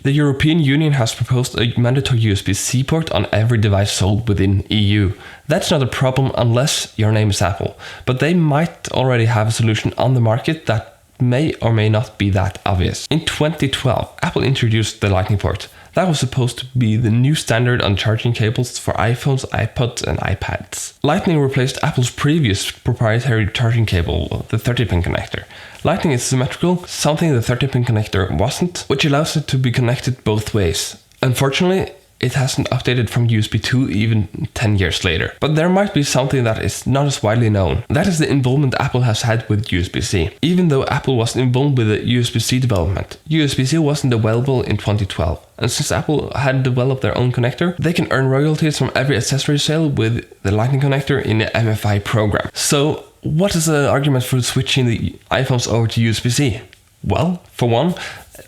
The European Union has proposed a mandatory USB-C port on every device sold within EU. That's not a problem unless your name is Apple, but they might already have a solution on the market that may or may not be that obvious. In 2012, Apple introduced the Lightning port. That was supposed to be the new standard on charging cables for iPhones, iPods and iPads. Lightning replaced Apple's previous proprietary charging cable, the 30-pin connector. Lightning is symmetrical, something the 30-pin connector wasn't, which allows it to be connected both ways. Unfortunately, it hasn't updated from USB 2 even 10 years later. But there might be something that is not as widely known. That is the involvement Apple has had with USB-C. Even though Apple wasn't involved with the USB-C development, USB-C wasn't available in 2012. And since Apple had developed their own connector, they can earn royalties from every accessory sale with the Lightning connector in the MFI program. So, what is the argument for switching the iPhones over to USB-C? Well, for one,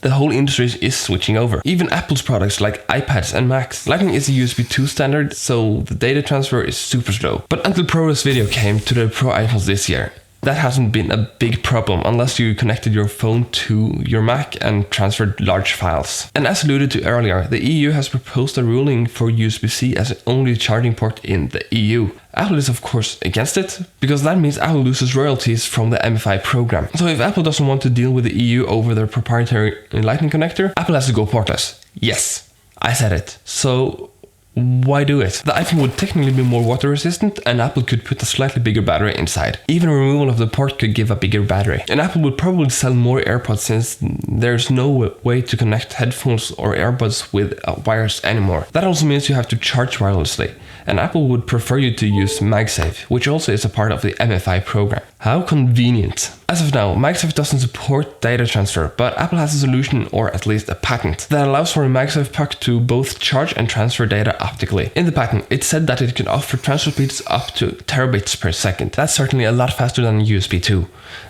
the whole industry is switching over. Even Apple's products like iPads and Macs. Lightning is a USB 2 standard, so the data transfer is super slow. But until ProRes Video came to the Pro iPhones this year, that hasn't been a big problem unless you connected your phone to your Mac and transferred large files. And as alluded to earlier, the EU has proposed a ruling for USB-C as the only charging port in the EU. Apple is of course against it, because that means Apple loses royalties from the MFI program. So if Apple doesn't want to deal with the EU over their proprietary Lightning connector, Apple has to go portless. Yes, I said it. So why do it? The iPhone would technically be more water resistant and Apple could put a slightly bigger battery inside. Even removal of the port could give a bigger battery. And Apple would probably sell more AirPods since there's no way to connect headphones or earbuds with wires anymore. That also means you have to charge wirelessly. And Apple would prefer you to use MagSafe, which also is a part of the MFI program. How convenient. As of now, MagSafe doesn't support data transfer, but Apple has a solution, or at least a patent, that allows for a MagSafe puck to both charge and transfer data optically. In the patent, it said that it can offer transfer speeds up to terabits per second. That's certainly a lot faster than USB 2.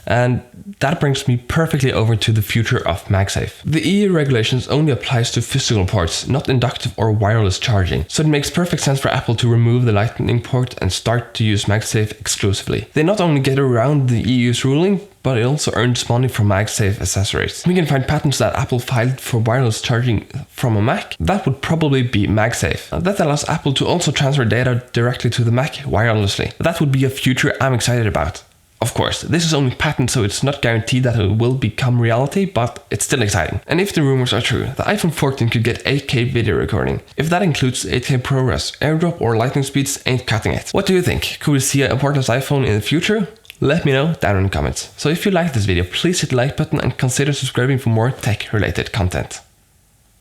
And that brings me perfectly over to the future of MagSafe. The EU regulations only applies to physical ports, not inductive or wireless charging, so it makes perfect sense for Apple to remove the Lightning port and start to use MagSafe exclusively. They not only get around the EU's ruling, but it also earns money from MagSafe accessories. We can find patents that Apple filed for wireless charging from a Mac. That would probably be MagSafe. That allows Apple to also transfer data directly to the Mac wirelessly. That would be a future I'm excited about. Of course, this is only patent, so it's not guaranteed that it will become reality, but it's still exciting. And if the rumors are true, the iPhone 14 could get 8K video recording. If that includes 8K ProRes, AirDrop or Lightning speeds, ain't cutting it. What do you think? Could we see a portless iPhone in the future? Let me know down in the comments. So if you liked this video, please hit the like button and consider subscribing for more tech related content.